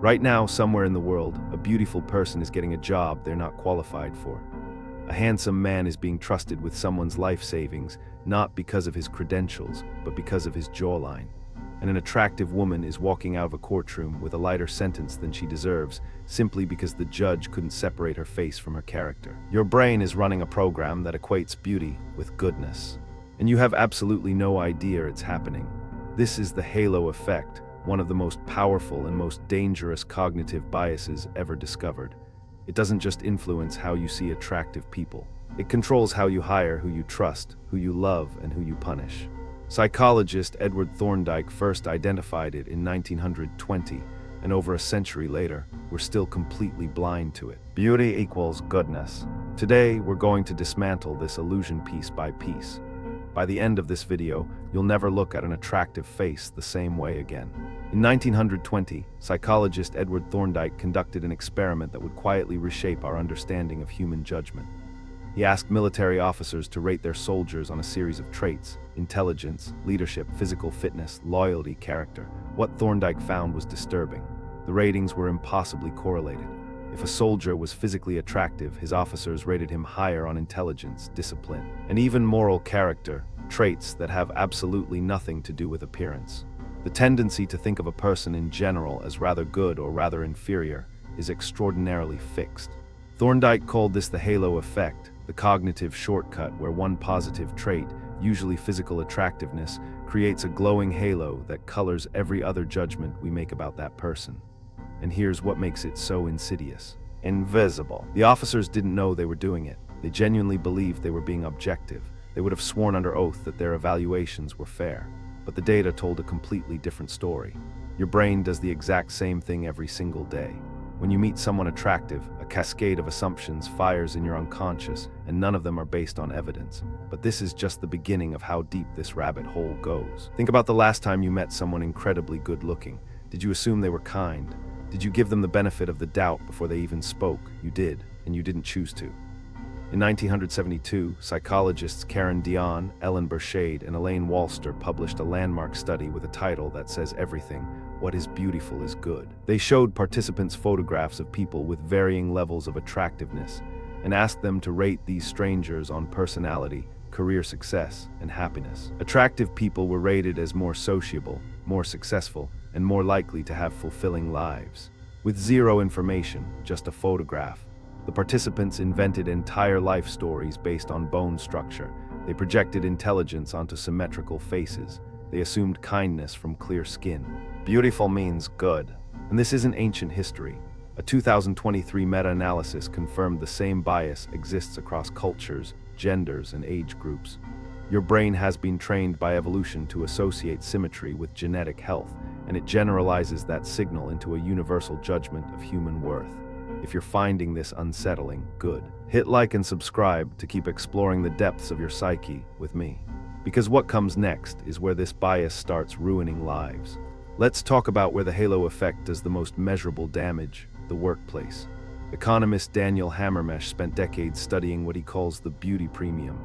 Right now, somewhere in the world, a beautiful person is getting a job they're not qualified for. A handsome man is being trusted with someone's life savings, not because of his credentials, but because of his jawline. And an attractive woman is walking out of a courtroom with a lighter sentence than she deserves, simply because the judge couldn't separate her face from her character. Your brain is running a program that equates beauty with goodness. And you have absolutely no idea it's happening. This is the halo effect, one of the most powerful and most dangerous cognitive biases ever discovered. It doesn't just influence how you see attractive people. It controls how you hire who you trust, who you love, and who you punish. Psychologist Edward Thorndike first identified it in 1920, and over a century later, we're still completely blind to it. Beauty equals goodness. Today, we're going to dismantle this illusion piece by piece. By the end of this video, you'll never look at an attractive face the same way again. In 1920, psychologist Edward Thorndike conducted an experiment that would quietly reshape our understanding of human judgment. He asked military officers to rate their soldiers on a series of traits: intelligence, leadership, physical fitness, loyalty, character. What Thorndike found was disturbing. The ratings were impossibly correlated. If a soldier was physically attractive, his officers rated him higher on intelligence, discipline, and even moral character, traits that have absolutely nothing to do with appearance. The tendency to think of a person in general as rather good or rather inferior is extraordinarily fixed. Thorndike called this the halo effect, the cognitive shortcut where one positive trait, usually physical attractiveness, creates a glowing halo that colors every other judgment we make about that person. And here's what makes it so insidious. Invisible. The officers didn't know they were doing it. They genuinely believed they were being objective. They would have sworn under oath that their evaluations were fair. But the data told a completely different story. Your brain does the exact same thing every single day. When you meet someone attractive, a cascade of assumptions fires in your unconscious, and none of them are based on evidence. But this is just the beginning of how deep this rabbit hole goes. Think about the last time you met someone incredibly good-looking. Did you assume they were kind? Did you give them the benefit of the doubt before they even spoke? You did, and you didn't choose to. In 1972, psychologists Karen Dion, Ellen Burchade, and Elaine Walster published a landmark study with a title that says everything: what is beautiful is good. They showed participants photographs of people with varying levels of attractiveness and asked them to rate these strangers on personality, career success, and happiness. Attractive people were rated as more sociable, more successful, and more likely to have fulfilling lives. With zero information, just a photograph, the participants invented entire life stories based on bone structure. They projected intelligence onto symmetrical faces. They assumed kindness from clear skin. Beautiful means good. And this isn't ancient history. A 2023 meta-analysis confirmed the same bias exists across cultures, genders, and age groups. Your brain has been trained by evolution to associate symmetry with genetic health, and it generalizes that signal into a universal judgment of human worth. If you're finding this unsettling, good. Hit like and subscribe to keep exploring the depths of your psyche with me. Because what comes next is where this bias starts ruining lives. Let's talk about where the halo effect does the most measurable damage: the workplace. Economist Daniel Hammermesh spent decades studying what he calls the beauty premium.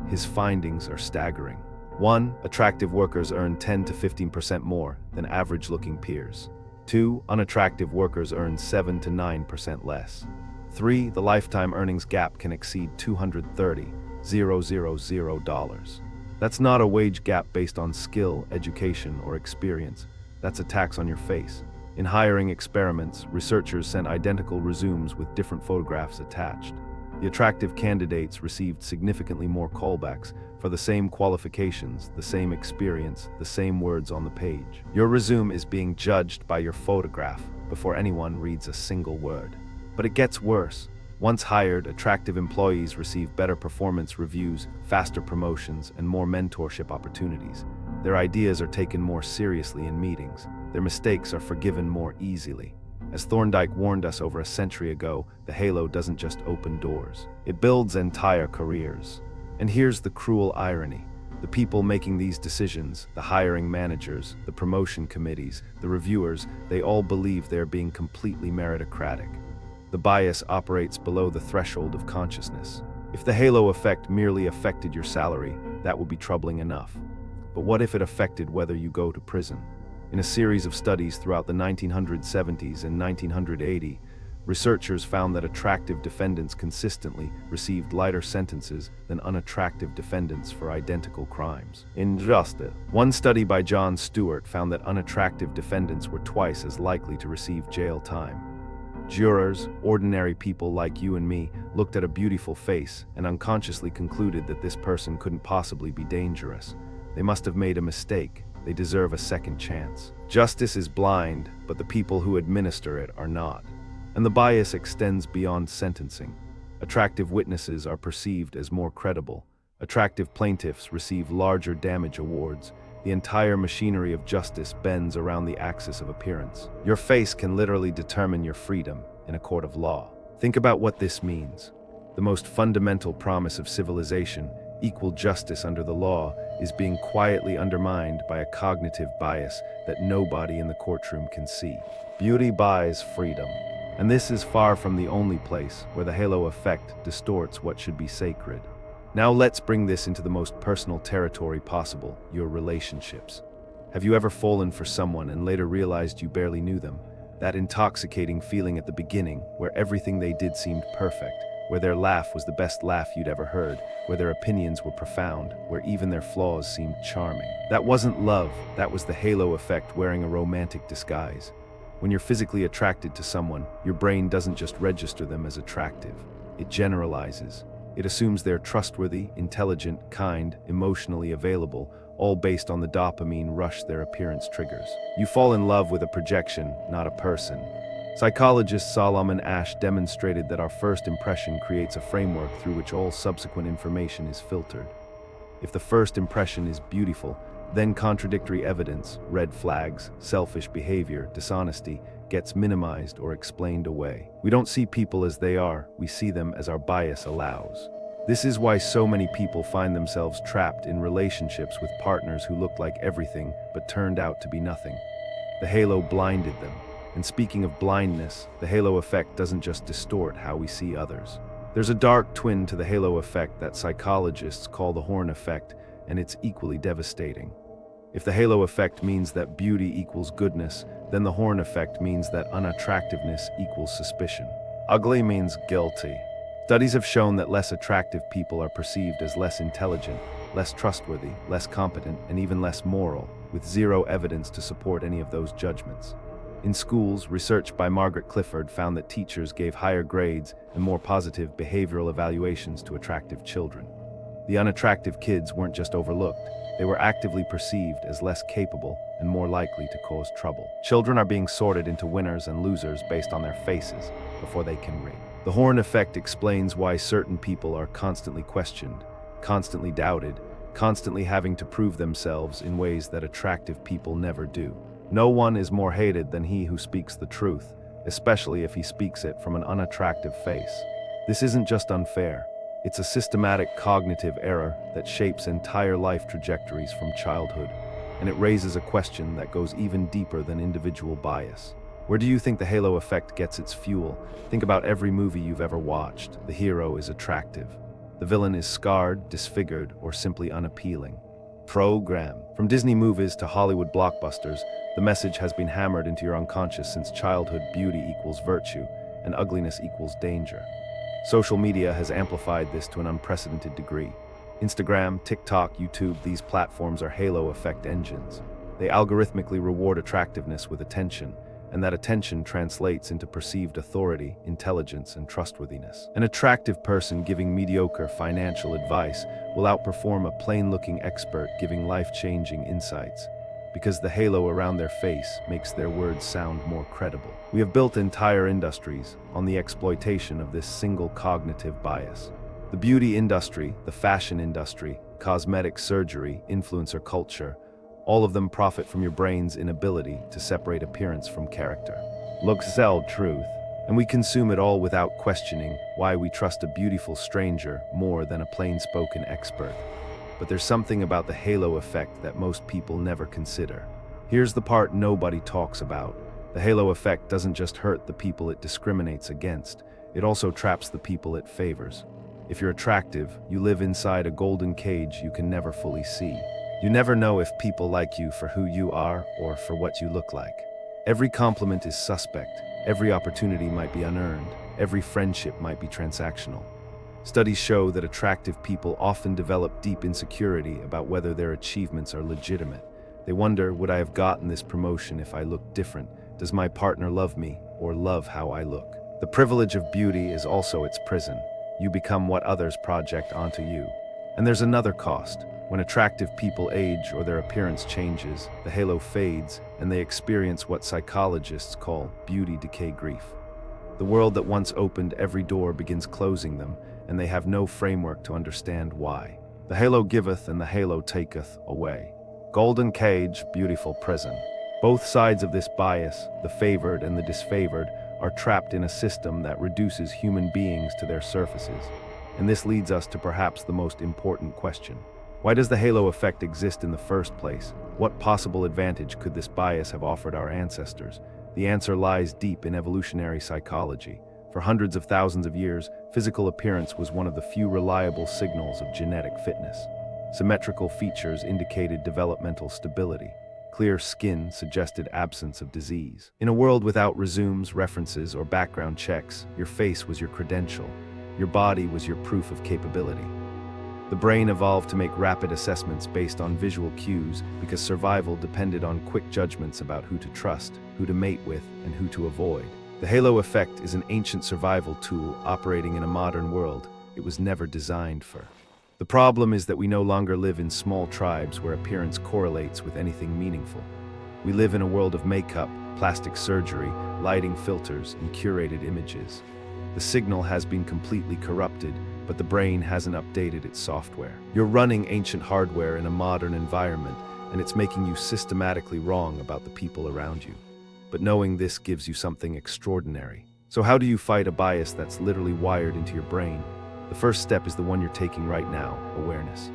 His findings are staggering. 1. Attractive workers earn 10 to 15% more than average-looking peers. 2. Unattractive workers earn 7 to 9% less. 3. The lifetime earnings gap can exceed $230,000. That's not a wage gap based on skill, education, or experience. That's a tax on your face. In hiring experiments, researchers sent identical resumes with different photographs attached. The attractive candidates received significantly more callbacks for the same qualifications, the same experience, the same words on the page. Your resume is being judged by your photograph before anyone reads a single word. But it gets worse. Once hired, attractive employees receive better performance reviews, faster promotions, and more mentorship opportunities. Their ideas are taken more seriously in meetings. Their mistakes are forgiven more easily. As Thorndike warned us over a century ago, the halo doesn't just open doors. It builds entire careers. And here's the cruel irony. The people making these decisions, the hiring managers, the promotion committees, the reviewers, they all believe they're being completely meritocratic. The bias operates below the threshold of consciousness. If the halo effect merely affected your salary, that would be troubling enough. But what if it affected whether you go to prison? In a series of studies throughout the 1970s and 1980, researchers found that attractive defendants consistently received lighter sentences than unattractive defendants for identical crimes. Injustice. One study by John Stewart found that unattractive defendants were twice as likely to receive jail time. Jurors, ordinary people like you and me, looked at a beautiful face and unconsciously concluded that this person couldn't possibly be dangerous. They must have made a mistake. They deserve a second chance. Justice is blind, but the people who administer it are not. And the bias extends beyond sentencing. Attractive witnesses are perceived as more credible. Attractive plaintiffs receive larger damage awards. The entire machinery of justice bends around the axis of appearance. Your face can literally determine your freedom in a court of law. Think about what this means. The most fundamental promise of civilization, equal justice under the law, is being quietly undermined by a cognitive bias that nobody in the courtroom can see. Beauty buys freedom. And this is far from the only place where the halo effect distorts what should be sacred. Now let's bring this into the most personal territory possible, your relationships. Have you ever fallen for someone and later realized you barely knew them? That intoxicating feeling at the beginning, where everything they did seemed perfect, where their laugh was the best laugh you'd ever heard, where their opinions were profound, where even their flaws seemed charming. That wasn't love, that was the halo effect wearing a romantic disguise. When you're physically attracted to someone, your brain doesn't just register them as attractive. It generalizes. It assumes they're trustworthy, intelligent, kind, emotionally available, all based on the dopamine rush their appearance triggers. You fall in love with a projection, not a person. Psychologist Solomon Asch demonstrated that our first impression creates a framework through which all subsequent information is filtered. If the first impression is beautiful, then contradictory evidence, red flags, selfish behavior, dishonesty, gets minimized or explained away. We don't see people as they are, we see them as our bias allows. This is why so many people find themselves trapped in relationships with partners who looked like everything but turned out to be nothing. The halo blinded them. And speaking of blindness, the halo effect doesn't just distort how we see others. There's a dark twin to the halo effect that psychologists call the horn effect, and it's equally devastating. If the halo effect means that beauty equals goodness, then the horn effect means that unattractiveness equals suspicion. Ugly means guilty. Studies have shown that less attractive people are perceived as less intelligent, less trustworthy, less competent, and even less moral, with zero evidence to support any of those judgments. In schools, research by Margaret Clifford found that teachers gave higher grades and more positive behavioral evaluations to attractive children. The unattractive kids weren't just overlooked, they were actively perceived as less capable and more likely to cause trouble. Children are being sorted into winners and losers based on their faces before they can read. The horn effect explains why certain people are constantly questioned, constantly doubted, constantly having to prove themselves in ways that attractive people never do. No one is more hated than he who speaks the truth, especially if he speaks it from an unattractive face. This isn't just unfair. It's a systematic cognitive error that shapes entire life trajectories from childhood, and it raises a question that goes even deeper than individual bias. Where do you think the halo effect gets its fuel? Think about every movie you've ever watched. The hero is attractive. The villain is scarred, disfigured, or simply unappealing. Program. From Disney movies to Hollywood blockbusters, the message has been hammered into your unconscious since childhood: beauty equals virtue, and ugliness equals danger. Social media has amplified this to an unprecedented degree. Instagram, TikTok, YouTube, these platforms are halo effect engines. They algorithmically reward attractiveness with attention, and that attention translates into perceived authority, intelligence, and trustworthiness. An attractive person giving mediocre financial advice will outperform a plain-looking expert giving life-changing insights, because the halo around their face makes their words sound more credible. We have built entire industries on the exploitation of this single cognitive bias. The beauty industry, the fashion industry, cosmetic surgery, influencer culture, all of them profit from your brain's inability to separate appearance from character. Looks sell truth, and we consume it all without questioning why we trust a beautiful stranger more than a plain-spoken expert. But there's something about the halo effect that most people never consider. Here's the part nobody talks about. The halo effect doesn't just hurt the people it discriminates against, it also traps the people it favors. If you're attractive, you live inside a golden cage you can never fully see. You never know if people like you for who you are or for what you look like. Every compliment is suspect. Every opportunity might be unearned. Every friendship might be transactional. Studies show that attractive people often develop deep insecurity about whether their achievements are legitimate. They wonder, would I have gotten this promotion if I looked different? Does my partner love me or love how I look? The privilege of beauty is also its prison. You become what others project onto you. And there's another cost. When attractive people age or their appearance changes, the halo fades and they experience what psychologists call beauty decay grief. The world that once opened every door begins closing them, and they have no framework to understand why. The halo giveth and the halo taketh away. Golden cage, beautiful prison. Both sides of this bias, the favored and the disfavored, are trapped in a system that reduces human beings to their surfaces. And this leads us to perhaps the most important question. Why does the halo effect exist in the first place? What possible advantage could this bias have offered our ancestors? The answer lies deep in evolutionary psychology. For hundreds of thousands of years, physical appearance was one of the few reliable signals of genetic fitness. Symmetrical features indicated developmental stability. Clear skin suggested absence of disease. In a world without resumes, references, or background checks, your face was your credential. Your body was your proof of capability. The brain evolved to make rapid assessments based on visual cues because survival depended on quick judgments about who to trust, who to mate with, and who to avoid. The halo effect is an ancient survival tool operating in a modern world it was never designed for. The problem is that we no longer live in small tribes where appearance correlates with anything meaningful. We live in a world of makeup, plastic surgery, lighting filters, and curated images. The signal has been completely corrupted, but the brain hasn't updated its software. You're running ancient hardware in a modern environment, and it's making you systematically wrong about the people around you. But knowing this gives you something extraordinary. So how do you fight a bias that's literally wired into your brain? The first step is the one you're taking right now: awareness.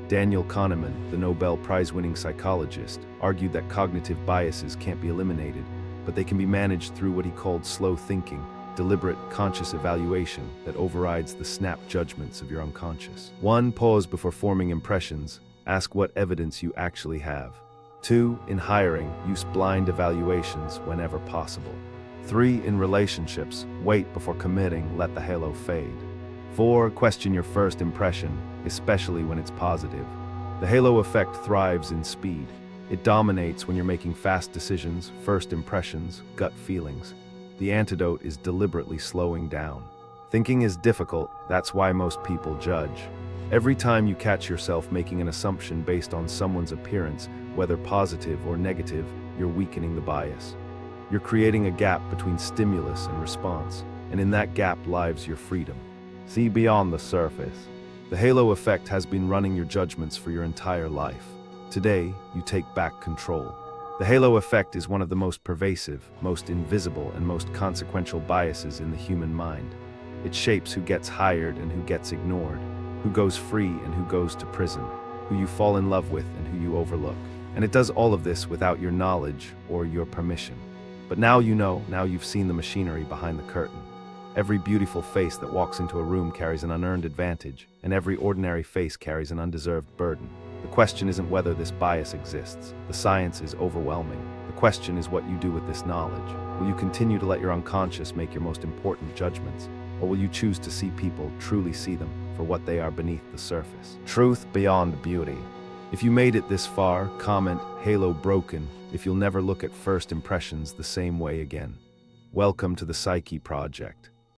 Daniel Kahneman, the Nobel Prize-winning psychologist, argued that cognitive biases can't be eliminated, but they can be managed through what he called slow thinking, deliberate, conscious evaluation that overrides the snap judgments of your unconscious. 1. Pause before forming impressions. Ask what evidence you actually have. 2. In hiring, use blind evaluations whenever possible. 3. In relationships, wait before committing, let the halo fade. 4. Question your first impression, especially when it's positive. The halo effect thrives in speed. It dominates when you're making fast decisions, first impressions, gut feelings. The antidote is deliberately slowing down. Thinking is difficult, that's why most people judge. Every time you catch yourself making an assumption based on someone's appearance, whether positive or negative, you're weakening the bias. You're creating a gap between stimulus and response, and in that gap lies your freedom. See beyond the surface. The halo effect has been running your judgments for your entire life. Today, you take back control. The halo effect is one of the most pervasive, most invisible, and most consequential biases in the human mind. It shapes who gets hired and who gets ignored, who goes free and who goes to prison, who you fall in love with and who you overlook. And it does all of this without your knowledge or your permission. But now you know, now you've seen the machinery behind the curtain. Every beautiful face that walks into a room carries an unearned advantage, and every ordinary face carries an undeserved burden. The question isn't whether this bias exists. The science is overwhelming. The question is what you do with this knowledge. Will you continue to let your unconscious make your most important judgments, or will you choose to see people, truly see them, for what they are beneath the surface? Truth beyond beauty. If you made it this far, comment, "Halo broken," if you'll never look at first impressions the same way again. Welcome to the Psyche Project.